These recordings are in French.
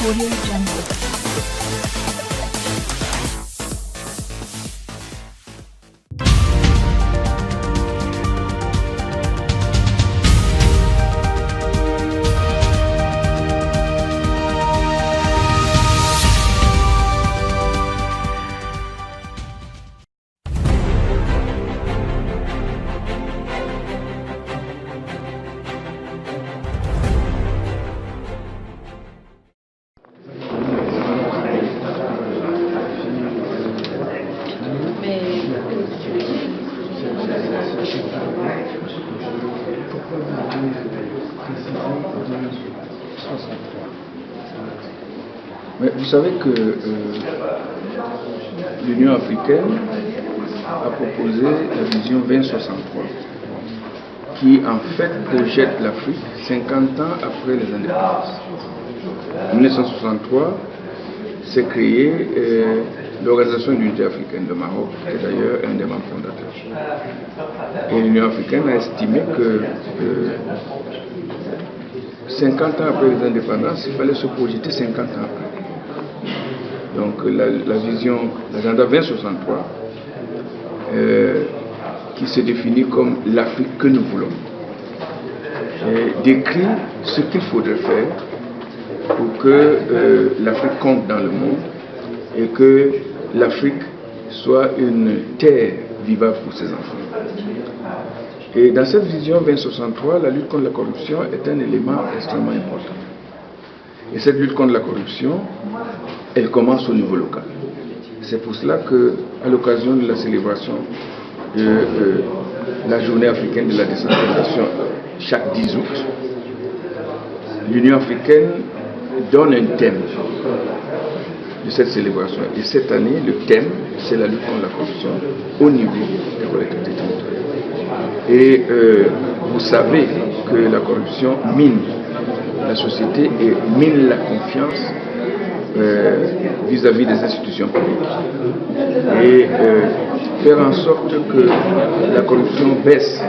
Audio Jungle. Mais vous savez que l'Union africaine a proposé la vision 2063 qui en fait projette l'Afrique 50 ans après les indépendances. En 1963 s'est créée l'Organisation de l'Unité africaine de Maroc, qui est d'ailleurs un des membres fondateurs. Et l'Union africaine a estimé que 50 ans après les indépendances, il fallait se projeter 50 ans après. Donc la vision, l'agenda 2063, qui se définit comme l'Afrique que nous voulons, décrit ce qu'il faudrait faire pour que l'Afrique compte dans le monde et que l'Afrique soit une terre vivable pour ses enfants. Et dans cette vision 2063, la lutte contre la corruption est un élément extrêmement important. Et cette lutte contre la corruption, elle commence au niveau local. C'est pour cela qu'à l'occasion de la célébration de la journée africaine de la décentralisation chaque 10 août, l'Union africaine donne un thème de cette célébration. Et cette année, le thème, c'est la lutte contre la corruption au niveau des collectivités territoriales. Et vous savez que la corruption mine la société et mine la confiance vis-à-vis des institutions publiques. Et faire en sorte que la corruption baisse,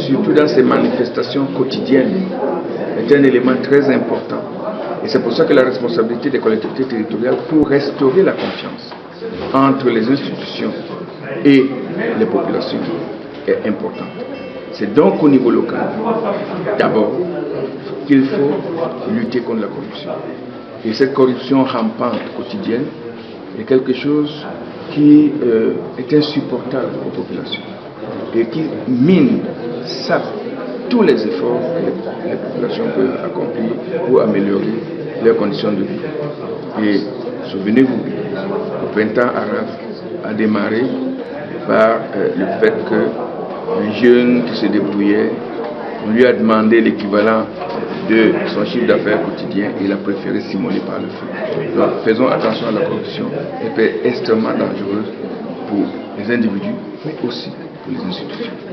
surtout dans ses manifestations quotidiennes, est un élément très important. Et c'est pour ça que la responsabilité des collectivités territoriales pour restaurer la confiance entre les institutions et les populations est importante. C'est donc au niveau local, d'abord, qu'il faut lutter contre la corruption. Et cette corruption rampante quotidienne est quelque chose qui est insupportable aux populations et qui mine, sape tous les efforts que les populations peuvent accomplir pour améliorer leurs conditions de vie. Et souvenez-vous, le printemps arabe a démarré par le fait qu'un jeune qui se débrouillait, on lui a demandé l'équivalent de son chiffre d'affaires quotidien et il a préféré s'immoler par le feu. Donc faisons attention à la corruption, elle peut être extrêmement dangereuse pour les individus, mais aussi pour les institutions.